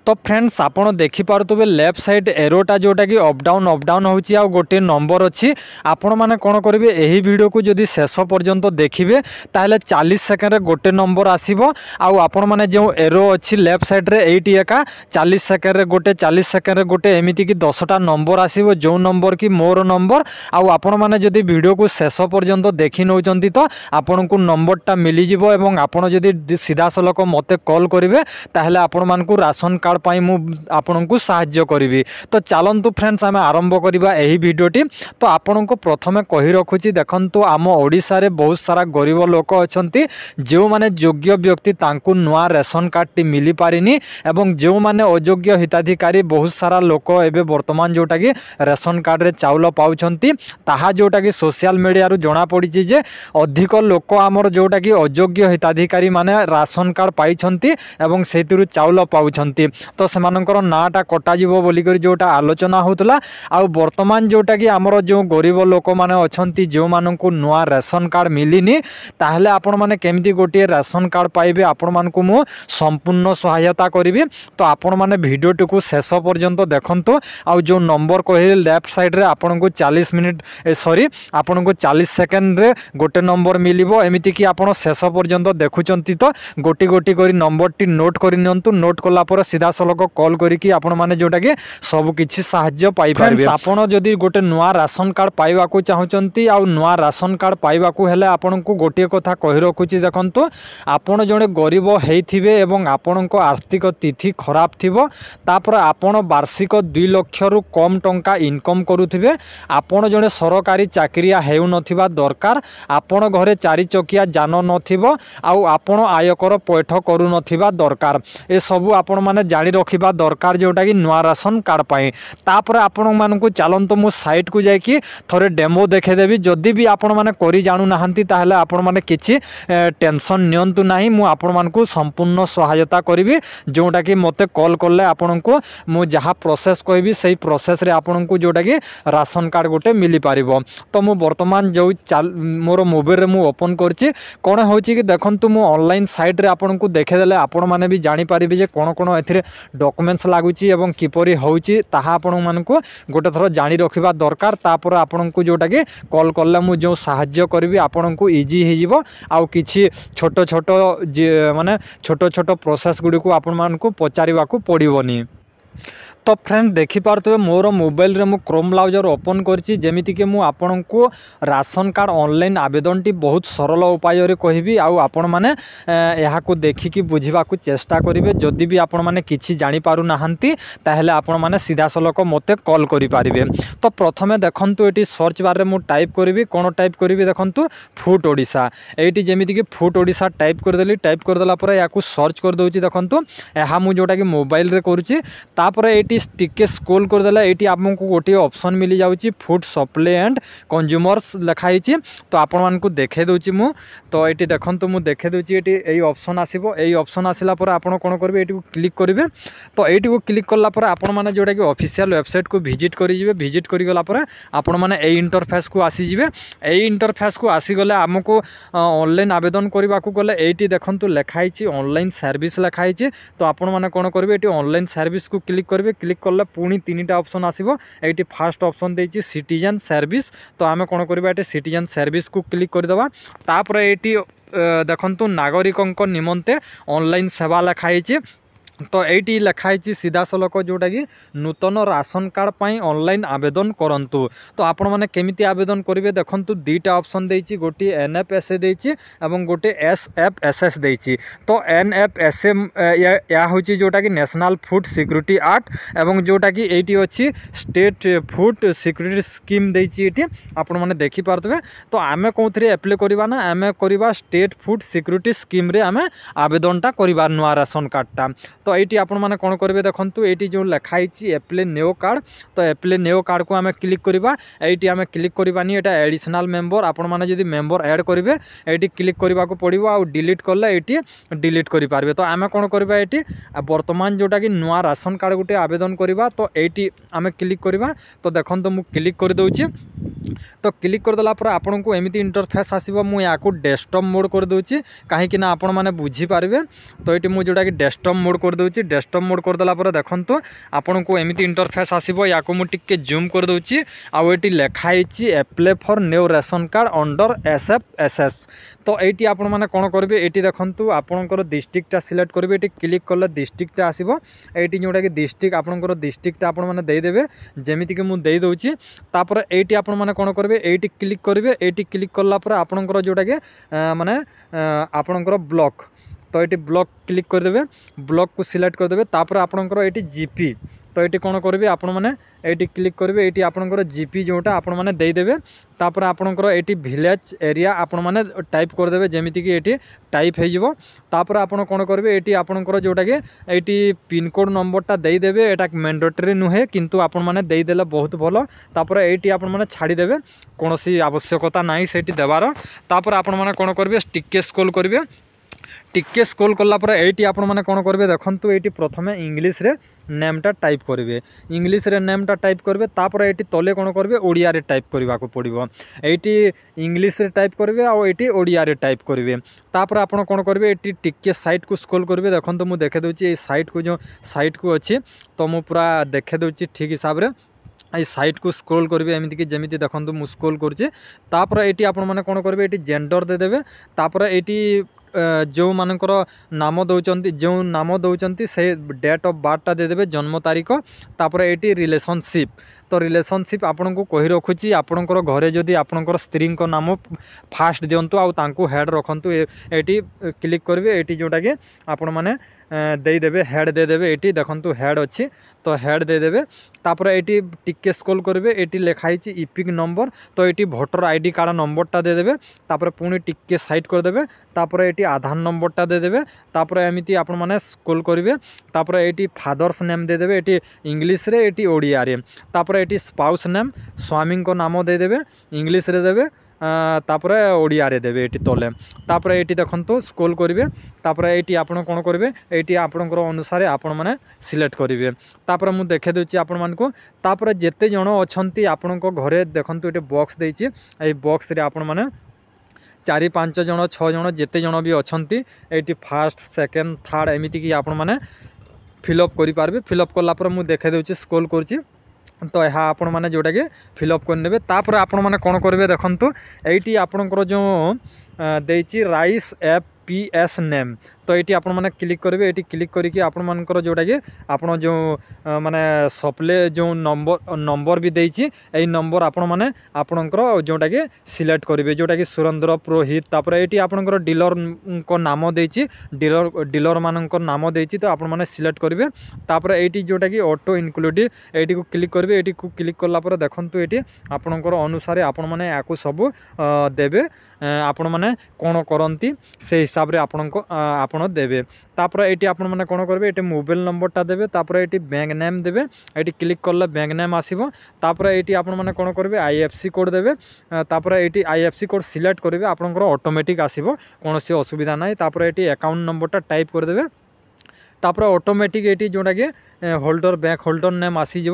तो फ्रेंड्स आपण देखिपे left side aorta जोटा कि अप डाउन होची आ गोटे नंबर अच्छी आपण मैंने कौन करेंगे यही वीडियो को जदि शेष पर्यंत देखिए ताहले 40 सेकेंड गोटे नंबर आसीबो आपण मैंने जो एरो अच्छी लेफ्ट साइड रे एटी एका 40 सेकेंड रे गोटे 40 सेकेंड रे गोटे एमिति कि 10टा नंबर आसीबो जो नंबर कि मोर नंबर आपण मैंने जदि वीडियो को शेष पर्यंत देखि नौचंती तो आपण को नंबरटा मिली जिवो एवं आपण जदि सीधा सलक मते कॉल करेंगे ताहले आपण मानकु राशन कार्ड पाई मु आपन को साहाय्य करी। तो चलतु फ्रेंड्स आम आरंभ करवा यही वीडियोटी। तो आपण को प्रथमे कही रखुची देखंतु आम ओडिशा रे बहुत सारा गरीब लोक अछंती जो माने योग्य व्यक्ति तांकु नुआ रेशन कार्ड टी मिली पारिनी एवं जो माने अयोग्य हिताधिकारी बहुत सारा लोक एबे वर्तमान जोटा कि रेशन कार्ड रे चाउल पाउछंती ताहा जोटा कि सोशल मीडिया रु जणा पड़िछि जे अधिक लोक आमर जोटा कि अयोग्य हिताधिकारी माने राशन कार्ड पाइछंती एवं सेतिरु चाउल पाउछंती तो सेमानकर नाटा कटाजिबो बोली करी जोटा आलोचना होतला आ वर्तमान जोटा कि आमर जो गरीब लोक माने अछंती जो मानकु नुआ रेशन कार्ड मिलिनी ताहले आपण माने केमिति गोटे रेशन कार्ड पाइबे आपण मानकु मु संपूर्ण सहायता करिवि। तो आपण माने वीडियोटी को शेष पर्यंत देखंतु आ जो नंबर कहि लेफ्ट साइड रे आपण को 40 मिनिट सॉरी आपण को 40 सेकंड रे गोटे नंबर मिलिबो एमिति कि आपण शेष पर्यंत देखुचंती तो गोटी गोटी करी नंबर टी नोट करि नियंतु नोट कला पर सीधा सलक कॉल करिकी आपण माने जोटा कि सब किछि सहाय्य पाई पारिबे। आपण जदि गोटे नुआ राशन कार्ड पाइबा को चाहुचंती आ नुआ राशन कार्ड पाइबा को हेले आपण को गोटे कथा कहि रखुची देखंतु आपण जणे गरीब हेइथिबे एवं आपण को आर्थिक तिथि खराब थिबो तापर आपण वार्षिक 2 लाख रु कम टंका इनकम करूथिबे आपण जणे सरकारी चाकरिया हेउ नथिबा दरकार आपण घरे 4 चकिया जान नथिबो आ आपण आयकर पैठ करू नथिबा दरकार ए सब आपण माने जानि रखिबा दरकार जोटा कि नुआ राशन कार्ड पाए। तापर आपण मानकु चलंतु मु साइट को जाई कि थोरे डेमो देखे देबी जदि भी आपण माने करि जानु नाहंती ताहले आपण माने किछि टेंशन नियंतु नाही मु आपण मानकु संपूर्ण सहायता करिवि जोटा कि मते कॉल करले आपण को मु जहा प्रोसेस कहबी सही प्रोसेस रे आपण को जोटा कि राशन कार्ड गोटे मिली पारिबो। तो मु वर्तमान जो मोर मोबाइल रे मु ओपन करछि कोन होछि कि देखंतु मु ऑनलाइन साइट रे आपण को देखे देले आपण माने भी जानि पारिबे जे कोन कोन एथिरे डॉक्यूमेंट्स लागुची एवं किपरि होउची ताहा आपण मानकु गोटे थरो जानि रखिबा दरकार तापर आपण को जोटा कि कॉल करले मु जो सहाय्य करबी आपण को इजी हे जिवो आ किछि छोटो छोटो माने छोटो छोटो प्रोसेस गुडी को आपण मानकु पचारिबा को पड़िबोनी। तो फ्रेंड देखिपे मोर मोबाइल रे मु क्रोम ब्राउजर ओपन करछि जेमिति कि मु आपन को राशन कार्ड ऑनलाइन आवेदन टी बहुत सरल उपाय रे कहबी आ आपण माने यहा को देखि कि बुझिबा को चेष्टा करिवे जदि भी आपण माने किछि जानि पारु नाहंती ताहले आपण माने सीधा सलक मते कॉल करि पारिबे। तो प्रथमे देखंतु एटी सर्च बार रे मु टाइप करिवि कोन टाइप करिवि देखंतु फूड ओडिशा एटी जेमिति कि फूड ओडिशा टाइप कर देली टाइप कर देला पर याकू सर्च कर दोछि देखंतु एहा मु जोटा कि मोबाइल रे करूछि तापर एटी टिके स्क्रॉल कर देला एटी आपको गोटे ऑप्शन मिली जाउची फूड सप्लाई एंड कंज्यूमर्स लिखाई छी। तो आपण मान को देखे दोची मु तो एटी देखंतु मु देखे दोची एटी एई ऑप्शन आसीबो एई ऑप्शन आसिला पर आपण कोन करबे एटी को क्लिक करिवे। तो एटी को क्लिक करला पर आपण माने जोटा कि ऑफिशियल वेबसाइट को विजिट करि जिवे विजिट करि गला पर आपण माने एई इंटरफेस को आसी जिवे एई इंटरफेस को आसी गले हमको ऑनलाइन आवेदन करबा को गले एटी देखंतु लिखाई छी ऑनलाइन सर्विस लिखाई छी। तो आपण माने कोन करबे एटी ऑनलाइन सर्विस को क्लिक करबे क्लिक करले पुणी 3टा ऑप्शन आसीबो एटी फर्स्ट ऑप्शन देछि सिटीजन सर्विस। तो आमे कोन करबा एटी सिटीजन सर्विस को क्लिक कर देबा तापर एटी देखंतु नागरिकंक निमंते ऑनलाइन सेवा लिखाई छी। तो एटी लिखाई सीधा सलक जोटा कि नूतन राशन कार्ड पाई ऑनलाइन आवेदन करंतु। तो आपण माने केमिति आवेदन करिवे देखंतु 2टा ऑप्शन देछि गोटी एनएफएसए देछि एवं गोटे एसएफएसएस देछि। तो एनएफएसए या होछि जोटा कि नेशनल फूड सिक्योरिटी एक्ट एवं जोटा कि एटी अछि स्टेट फूड सिक्योरिटी स्कीम देछि एटी आपण माने देखि पारतबे। तो आमे कोथरे अप्लाई करबा ना आमे करबा स्टेट फूड सिक्योरिटी स्कीम रे आमे आवेदनटा करबा नुआ राशन कार्डटा। तो ये आपण मैंने कौन करेंगे देखो ये जो लिखाई एप्ले न्यू कार्ड। तो एप्ले न्यू कार्ड को आम क्लिक करवा ये आम क्लिक करवानी एटा एडिशनल मेंबर आपण मैंने जब मेंबर ऐड करेंगे ये क्लिक करने को पड़ो आ डिलीट कले ये डिलीट करेंगे। तो आम कौन करवा ये बर्तमान जोटा कि नुआ राशन कार्ड गोटे आवेदन करवा। तो ये आम क्लिक करवा तो देखो मुझे क्लिक कर दूची। तो क्लिक करदेला आपन को एमती इंटरफेस आसो मुझे डेस्कटॉप मोड कर दूची कहीं आपण मैंने बुझीपारे। तो ये मुझे जोटा कि डेस्कटॉप मोड कर दूची डेस्कटॉप मोड करदेला देखु आपन को एमती इंटरफेस आसो या मुझे जूम कर दूची आउ ये लिखाई apply for new ration card under SFSS। तो ये आपण मैंने कौन करेंगे ये देखूँ आपंकर डिस्ट्रिक्टा सिलेक्ट करेंगे ये क्लिक कले डिस्ट्रिक्टा आसो ये जोटा कि डिस्ट्रिक्ट आपंकर डिस्ट्रिक्टा आपण मैंने देदेवे जमीक मुझे दूची तापर ये आपण मैंने कौन करेंगे ये क्लिक करेंगे ये क्लिक कलापर आपंकर जोटा कि माने आपंकर ब्लॉक तो ये ब्लॉक क्लिक करदे ब्लॉक को सिलेक्ट करदे तापर आपंकर ये जीपी तो ये कौन करेंगे आपण मैंने ये क्लिक करेंगे ये आपंकर जीपी जोटा आपण मैंने देदेवे तापर आपंकर ये विलेज एरिया आपण मैंने टाइप करदे जमीक ये टाइप हो तापर आपण कौन करेंगे ये आपंकर जोटा कि ये पिनकोड नंबरटा देदेवे यहाँ मैंडेटरी नुहे किंतु आपण मैंने देदेले बहुत भल तापर ये आपण मैंने छाड़देवे कौन सी आवश्यकता ना से देवार तापर आपण मैंने कौन करेंगे टिके स्क्रॉल करेंगे टिके स्क्रॉल कलापर ये आपण मैंने कौन करेंगे देखो ये प्रथम इंग्लिश रे नेमटा टाइप करेंगे इंग्लिश रे नेमटा टाइप करेंगे तापर ये तले कौन करेंगे ओडिया रे टाइप करने को पड़ो ये इंग्लिश रे टाइप करेंगे और ये ओडिया रे टाइप करेंगे तापर आपण कौन करेंगे ये टिके साइट को स्क्रॉल करेंगे देखो मुझे देखे दूसरी साइट को जो साइट को अच्छी तो मुझे पूरा देखे दूसरी ठीक हिसाब से ये साइट को स्क्रॉल करेंगे एमती कि जमी देखो मुझे स्क्रॉल करुँचे ये आपण मैंने कौन करेंगे ये जेंडर देदेवे तापर ये जो मानकर नाम दौरान जो नाम दौरान से डेट ऑफ बर्थटा देदेवे जन्म तारीख तापर ये रिलेशनशिप तो रिलेशनशिप आपन को कही रखुची आपणकर घरे जदि आपणकर स्त्री नाम फास्ट दिंतु आउ हेड रखु ये क्लिक करेंगे ये जोटा कि आपण मैंने देदेवे हेड देदेवे ये देखु हेड अच्छी तो हेड देदेवे तापर ये टिके स्क्रॉल करेंगे ये लिखाई इपिक नंबर तो ये वोटर आईडी कार्ड नंबरटा देदेवे तापर पुणी टिके साइड करदेवे तापर ये आधार नंबरटा देदेवे तापर एमती आपण मैंने स्क्रॉल करेंगे तापर ये फादर्स नेम देदेवे ये इंग्लिश रे ये ओडिया रे तापर ये स्पाउस नेम स्वामी को नाम देदेवे इंग्लिश रे देवे तापर ओडिया रे देवे ये तले तापर ये देखो स्क्रॉल करेंगे तापर ये आपण कौन करेंगे ये आपणकर अनुसार आपण मैंने सिलेक्ट करेंगे तापर मुझे देखे दूसरी आपण मानक तापर जेते जन अच्छी आपण घरे देखो ये बॉक्स देती ये बॉक्स रे आपण मैंने 4-5 जन 6 जन जेते जन भी अच्छा ये फास्ट सेकेंड थर्ड एमती कि आपण मैंने फिलअप करेंगे फिलअप कलापर मुझे देखे दूसरी स्क्रॉल करुँची तो यह आपण मैंने जोटा कि फिलअप करने तापर आपण मैंने कौन करेंगे देखु ये आपणकर जो देती राइस FPS नेम तो ये आपण मैंने क्लिक करेंगे ये क्लिक करके आपण मानकर जोटा कि आपण जो माने सप्ले जो नंबर भी देती यही नंबर आपण मैंने आपणकर जोटा कि सिलेक्ट करेंगे जोटा कि सुरेंद्र पुरोहित तापर ये आपणकर डीलर को नाम देती डीलर मान नाम देती तो आपण मैंने सिलेक्ट करेंगे तापर ये जोटा कि ऑटो इनक्लूड ये क्लिक करेंगे ये क्लिक कलापर देखो ये आपणकर अनुसार आपण मैंने या सब देवे आपण मैंने कौन करती से हिसाब से आपण देवे तापर ये आपण मैंने कौन करेंगे ये मोबाइल नंबरटा देवे तापर ये बैंक नेम देवे ये क्लिक कले बैंक नेम आसो तापर ये आपण मैंने कौन करेंगे IFSC कोड देवे तापर ये IFSC कोड सिलेक्ट करेंगे आपंकर ऑटोमेटिक आसो कौन सी असुविधा ना तापर ये अकाउंट नंबरटा टाइप करदेवे तापर ऑटोमेटिक ये जोटा कि होल्डर बैंक होल्डर नेम आसीज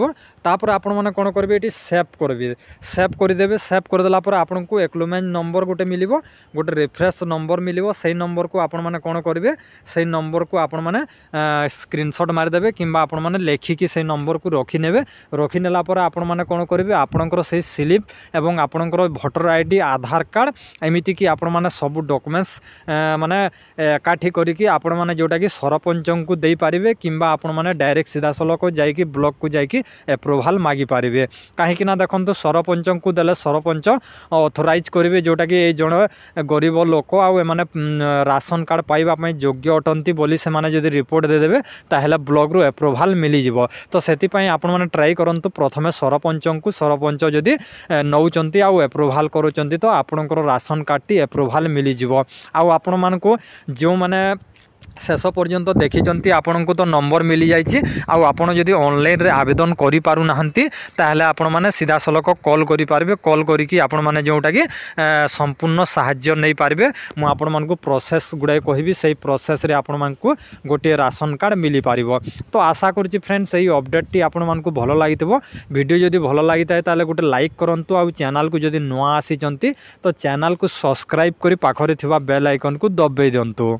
तापर आपण मैंने कौन करेंगे ये सेव करेंगे सेव करदेवे सेव करदेला आपन को एक्नॉलेजमेंट नंबर गोटे मिल गोटे रेफरेंस नंबर मिल से नंबर को आपण मैंने कौन करेंगे से नंबर को आपण मैंने स्क्रीनशॉट मारिदेवे कि आपण मैंने लेखिकी से नंबर को रखिने रखिनेला आपण मैंने कौन करेंगे आपणकर से स्लिप एवं आपणकर भोटर आईडी आधार कार्ड एमती कि आपण मैंने सब डॉक्यूमेंट्स माने एकाठी करिकी आपण मैंने जोटा कि सरपंच को दे पारिबे किंबा आपण मैंने डायरेक्ट सीधा सलख जाइए ब्लॉक को जाइए एप्रूवाल मागी पारे कहीं देखो सरपंच को देले सरपंच ऑथराइज करेंगे जोटा कि जन गरीब लोक आने राशन कार्ड पाइबा योग्य अटंती बोली से माने जदि रिपोर्ट देदेवे ताहेला ब्लॉक रु एप्रूवाल मिल जिवो तो सेतिपई आपण माने ट्राई करंतु प्रथमे सरपंच जदि नौचंती आउ एप्रूवाल करूचंती तो आपणकर राशन कार्ड टी एप्रूवाल मिल जिवो आउ आपण मानको जो माने शेष पर्यंत देखी आपण को तो नंबर मिल जाइए आपड़ जदि ऑनलाइन रे आवेदन करि पारु नाहंती ताहले आपण माने सीधा सलक कॉल करि पारबे कॉल करिकी आपण माने जोटा कि संपूर्ण सहाय्य नहीं पारबे मु आपण मान को प्रोसेस गुड़ाई कहबी से प्रोसेस रे आपण मान को गोटे राशन कार्ड मिली पारिबो तो आशा करछि फ्रेंड्स यही अपडेट टी आपण मान को भलो लागितबो वीडियो जदि भलो लागिताय ताहले गोटे लाइक करंतु आ चैनल को जदि नुआ आसीचंती तो चैनल को सब्सक्राइब करि पाखरे थिबा बेल आइकन को दबाई दियंतु।